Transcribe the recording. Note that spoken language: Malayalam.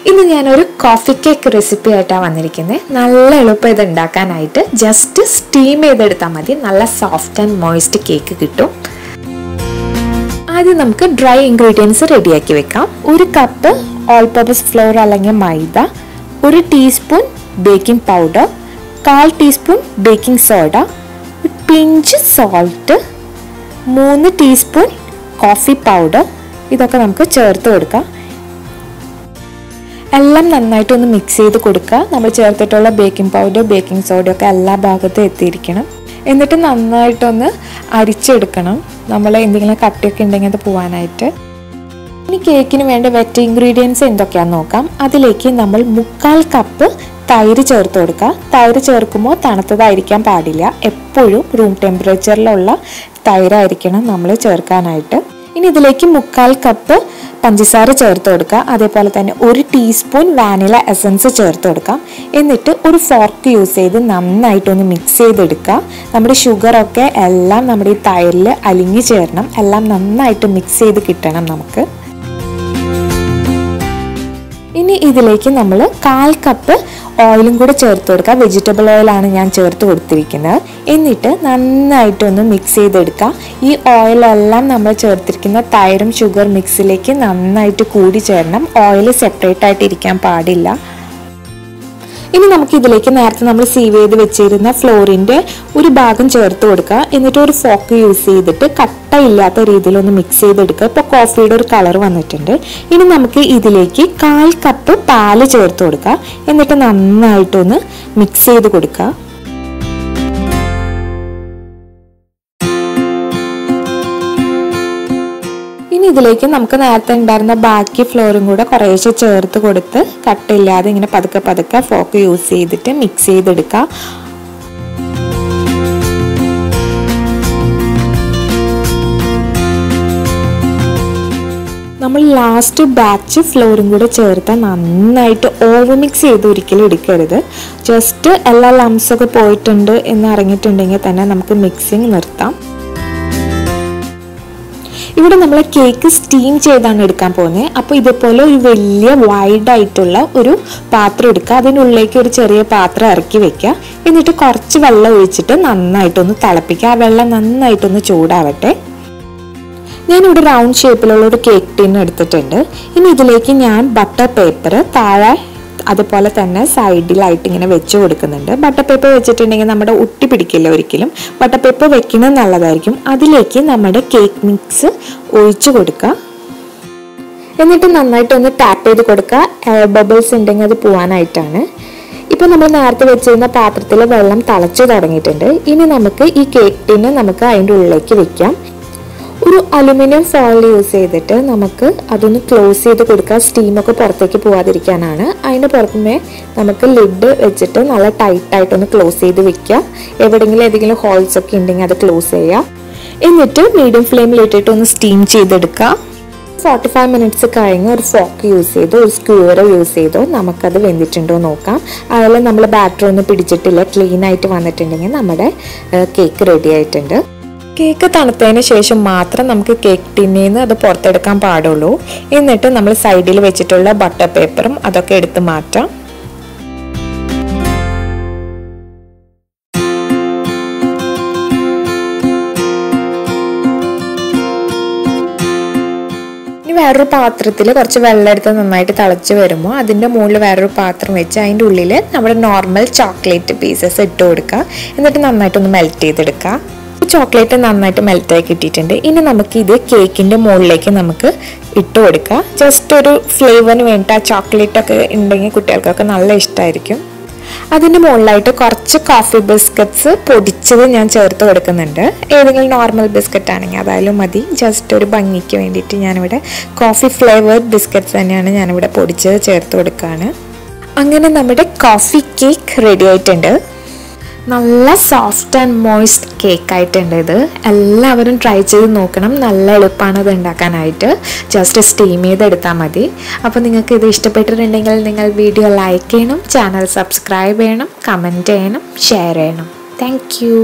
ഇന്ന് ഞാനൊരു കോഫി കേക്ക് റെസിപ്പി ആയിട്ടാണ് വന്നിരിക്കുന്നത്. നല്ല എളുപ്പം ഇത് ഉണ്ടാക്കാനായിട്ട്. ജസ്റ്റ് സ്റ്റീം ചെയ്തെടുത്താൽ മതി. നല്ല സോഫ്റ്റ് ആൻഡ് മോയിസ്റ്റ് കേക്ക് കിട്ടും. ആദ്യം നമുക്ക് ഡ്രൈ ഇൻഗ്രീഡിയൻസ് റെഡിയാക്കി വെക്കാം. 1 കപ്പ് ഓൾ പർപ്പസ് ഫ്ലോർ അല്ലെങ്കിൽ മൈദ, 1 teaspoon baking powder, 1/4 teaspoon baking soda, ഒരു pinch salt, 3 teaspoon coffee powder. ഇതൊക്കെ നമുക്ക് ചേർത്ത് കൊടുക്കാം. എല്ലാം നന്നായിട്ടൊന്ന് മിക്സ് ചെയ്ത് കൊടുക്കുക. നമ്മൾ ചേർത്തിട്ടുള്ള ബേക്കിംഗ് പൗഡർ, ബേക്കിംഗ് സോഡയൊക്കെ എല്ലാ ഭാഗത്തും എത്തിയിരിക്കണം. എന്നിട്ട് നന്നായിട്ടൊന്ന് അരിച്ചെടുക്കണം. നമ്മൾ എന്തെങ്കിലും കട്ടിയൊക്കെ ഉണ്ടെങ്കിൽ അത് പോകാനായിട്ട്. ഇനി കേക്കിന് വേണ്ട വെറ്റ് ഇൻഗ്രീഡിയൻസ് എന്തൊക്കെയാണെന്ന് നോക്കാം. അതിലേക്ക് നമ്മൾ 1/4 കപ്പ് തൈര് ചേർത്ത് കൊടുക്കുക. തൈര് ചേർക്കുമ്പോൾ തണുത്തതായിരിക്കാൻ പാടില്ല. എപ്പോഴും റൂം ടെമ്പറേച്ചറിലുള്ള തൈരായിരിക്കണം നമ്മൾ ചേർക്കാനായിട്ട്. ഇനി ഇതിലേക്ക് 1/4 കപ്പ് പഞ്ചസാര ചേർത്ത് കൊടുക്കുക. അതേപോലെ തന്നെ 1 ടീസ്പൂൺ വാനില എസൻസ് ചേർത്ത് കൊടുക്കാം. എന്നിട്ട് ഒരു ഫോർക്ക് യൂസ് ചെയ്ത് നന്നായിട്ടൊന്ന് മിക്സ് ചെയ്തെടുക്കുക. നമ്മുടെ ഷുഗറൊക്കെ എല്ലാം നമ്മുടെ ഈ തൈരിൽ അലിഞ്ഞു ചേരണം. എല്ലാം നന്നായിട്ട് മിക്സ് ചെയ്ത് കിട്ടണം നമുക്ക്. ഇനി ഇതിലേക്ക് നമ്മൾ 1/4 കപ്പ് ഓയിലും കൂടെ ചേർത്ത് കൊടുക്കുക. വെജിറ്റബിൾ ഓയിലാണ് ഞാൻ ചേർത്ത് കൊടുത്തിരിക്കുന്നത്. എന്നിട്ട് നന്നായിട്ടൊന്ന് മിക്സ് ചെയ്തെടുക്കുക. ഈ ഓയിലെല്ലാം നമ്മൾ ചേർത്തിരിക്കുന്ന തൈരും ഷുഗർ മിക്സിലേക്ക് നന്നായിട്ട് കൂടി ചേരണം. ഓയിൽ സെപ്പറേറ്റ് ആയിട്ട് ഇരിക്കാൻ പാടില്ല. ഇനി നമുക്ക് ഇതിലേക്ക് നേരത്തെ നമ്മൾ സീവ് ചെയ്ത് വെച്ചിരുന്ന ഫ്ലോറിൻ്റെ ഒരു ഭാഗം ചേർത്ത് കൊടുക്കുക. എന്നിട്ട് ഒരു ഫോക്ക് യൂസ് ചെയ്തിട്ട് കട്ടയില്ലാത്ത രീതിയിൽ ഒന്ന് മിക്സ് ചെയ്തെടുക്കുക. ഇപ്പോൾ കോഫിയുടെ ഒരു കളർ വന്നിട്ടുണ്ട്. ഇനി നമുക്ക് ഇതിലേക്ക് 1/4 കപ്പ് പാല് ചേർത്ത് കൊടുക്കുക. എന്നിട്ട് നന്നായിട്ടൊന്ന് മിക്സ് ചെയ്ത് കൊടുക്കുക. ഇനി ഇതിലേക്ക് നമുക്ക് നേരത്തെ ഉണ്ടായിരുന്ന ബാക്കി ഫ്ലോറും കൂടെ കുറേശ്ശെ ചേർത്ത് കൊടുത്ത് കട്ടില്ലാതെ ഇങ്ങനെ പതുക്കെ പതുക്കെ ഫോക്ക് യൂസ് ചെയ്തിട്ട് മിക്സ് ചെയ്തെടുക്കുക. നമ്മൾ ലാസ്റ്റ് ബാച്ച് ഫ്ലോറും കൂടെ ചേർത്ത് നന്നായിട്ട് ഓവർ മിക്സ് ചെയ്ത് ഒരിക്കലും എടുക്കരുത്. ജസ്റ്റ് എല്ലാ ലംസൊക്കെ പോയിട്ടുണ്ട് എന്ന് അറിഞ്ഞിട്ടുണ്ടെങ്കിൽ തന്നെ നമുക്ക് മിക്സിങ് നിർത്താം. ഇവിടെ നമ്മൾ കേക്ക് സ്റ്റീം ചെയ്താണ് എടുക്കാൻ പോകുന്നത്. അപ്പോൾ ഇതുപോലെ ഒരു വലിയ വൈഡായിട്ടുള്ള ഒരു പാത്രം എടുക്കുക. അതിനുള്ളിലേക്ക് ഒരു ചെറിയ പാത്രം ഇറക്കി വെക്കുക. എന്നിട്ട് കുറച്ച് വെള്ളം ഒഴിച്ചിട്ട് നന്നായിട്ടൊന്ന് തിളപ്പിക്കുക. ആ വെള്ളം നന്നായിട്ടൊന്ന് ചൂടാവട്ടെ. ഞാനിവിടെ റൗണ്ട് ഷേപ്പിലുള്ള ഒരു കേക്ക് ടിൻ എടുത്തിട്ടുണ്ട്. ഇനി ഇതിലേക്ക് ഞാൻ ബട്ടർ പേപ്പർ താഴെ അതുപോലെ തന്നെ സൈഡിലായിട്ട് ഇങ്ങനെ വെച്ച് കൊടുക്കുന്നുണ്ട്. ബട്ടർ പേപ്പർ വെച്ചിട്ടുണ്ടെങ്കിൽ നമ്മുടെ ഒട്ടി പിടിക്കില്ല ഒരിക്കലും. ബട്ടർ പേപ്പർ വെക്കുന്നത് നല്ലതായിരിക്കും. അതിലേക്ക് നമ്മുടെ കേക്ക് മിക്സ് ഒഴിച്ചു കൊടുക്കുക. എന്നിട്ട് നന്നായിട്ടൊന്ന് ടാപ്പ് ചെയ്ത് കൊടുക്കുക. എയർ ബബിൾസ് ഉണ്ടെങ്കിൽ അത് പോകാനായിട്ടാണ്. ഇപ്പോൾ നമ്മൾ നേരത്തെ വെച്ചിരുന്ന പാത്രത്തിൽ വെള്ളം തിളച്ചു തുടങ്ങിയിട്ടുണ്ട്. ഇനി നമുക്ക് ഈ കേക്ക് ടിന് നമുക്ക് അതിൻ്റെ ഉള്ളിലേക്ക് വെക്കാം. ഒരു അലുമിനിയം ഫോയിൽ യൂസ് ചെയ്തിട്ട് നമുക്ക് അതൊന്ന് ക്ലോസ് ചെയ്ത് കൊടുക്കുക. സ്റ്റീമൊക്കെ പുറത്തേക്ക് പോകാതിരിക്കാനാണ്. അതിൻ്റെ പുറമേ നമുക്ക് ലിഡ് വെച്ചിട്ട് നല്ല ടൈറ്റായിട്ടൊന്ന് ക്ലോസ് ചെയ്ത് വെക്കുക. എവിടെയെങ്കിലും ഏതെങ്കിലും ഹോൾസ് ഒക്കെ ഉണ്ടെങ്കിൽ അത് ക്ലോസ് ചെയ്യുക. എന്നിട്ട് മീഡിയം ഫ്ലെയിമിൽ ഇട്ടിട്ട് ഒന്ന് സ്റ്റീം ചെയ്തെടുക്കുക. 45 മിനിറ്റ്സ് കഴിഞ്ഞ് ഒരു ഫോക്ക് യൂസ് ചെയ്തോ ഒരു സ്ക്യൂവർ യൂസ് ചെയ്തോ നമുക്കത് വെന്തിട്ടുണ്ടോ നോക്കാം. അതിൽ നമ്മൾ ബാറ്റർ ഒന്നും പിടിച്ചിട്ടില്ല, ക്ലീൻ ആയിട്ട് വന്നിട്ടുണ്ടെങ്കിൽ നമ്മുടെ കേക്ക് റെഡി ആയിട്ടുണ്ട്. കേക്ക് തണുത്തതിന് ശേഷം മാത്രം നമുക്ക് കേക്ക് ടിന്നിൽ നിന്ന് അത് പുറത്തെടുക്കാൻ പാടുള്ളൂ. എന്നിട്ട് നമ്മൾ സൈഡിൽ വെച്ചിട്ടുള്ള ബട്ടർ പേപ്പറും അതൊക്കെ എടുത്ത് മാറ്റാം. ഇനി വേറൊരു പാത്രത്തിൽ കുറച്ച് വെള്ളം എടുത്ത് നന്നായിട്ട് തിളച്ച് വരുമ്പോൾ അതിൻ്റെ മുകളിൽ വേറൊരു പാത്രം വെച്ച് അതിൻ്റെ ഉള്ളിൽ നമ്മുടെ നോർമൽ ചോക്ലേറ്റ് പീസസ് ഇട്ട് കൊടുക്കുക. എന്നിട്ട് നന്നായിട്ടൊന്ന് മെൽറ്റ് ചെയ്തെടുക്കുക. ചോക്ലേറ്റ് നന്നായിട്ട് മെൽറ്റായി കിട്ടിയിട്ടുണ്ട്. ഇനി നമുക്ക് ഇത് കേക്കിൻ്റെ മുകളിലേക്ക് നമുക്ക് ഇട്ട് കൊടുക്കുക. ജസ്റ്റ് ഒരു ഫ്ലേവറിന് വേണ്ടി ആ ചോക്ലേറ്റൊക്കെ ഉണ്ടെങ്കിൽ കുട്ടികൾക്കൊക്കെ നല്ല ഇഷ്ടമായിരിക്കും. അതിൻ്റെ മുകളിലായിട്ട് കുറച്ച് കോഫി ബിസ്ക്കറ്റ്സ് പൊടിച്ചത് ഞാൻ ചേർത്ത് കൊടുക്കുന്നുണ്ട്. ഏതെങ്കിലും നോർമൽ ബിസ്ക്കറ്റ് ആണെങ്കിൽ അതായാലും മതി. ജസ്റ്റ് ഒരു ഭംഗിക്ക് വേണ്ടിയിട്ട് ഞാനിവിടെ കോഫി ഫ്ലേവേർഡ് ബിസ്ക്കറ്റ്സ് തന്നെയാണ് ഞാനിവിടെ പൊടിച്ചത് ചേർത്ത് കൊടുക്കുകയാണ്. അങ്ങനെ നമ്മുടെ കോഫി കേക്ക് റെഡി ആയിട്ടുണ്ട്. നല്ല സോഫ്റ്റ് ആൻഡ് മോയിസ്റ്റ് കേക്ക് ആയിട്ടുണ്ട്. ഇത് എല്ലാവരും ട്രൈ ചെയ്ത് നോക്കണം. നല്ല എളുപ്പമാണ് ഇത് ഉണ്ടാക്കാനായിട്ട്. ജസ്റ്റ് സ്റ്റീം ചെയ്തെടുത്താൽ മതി. അപ്പോൾ നിങ്ങൾക്ക് ഇത് ഇഷ്ടപ്പെട്ടിട്ടുണ്ടെങ്കിൽ നിങ്ങൾ വീഡിയോ ലൈക്ക് ചെയ്യണം, ചാനൽ സബ്സ്ക്രൈബ് ചെയ്യണം, കമൻറ്റ് ചെയ്യണം, ഷെയർ ചെയ്യണം. Thank you.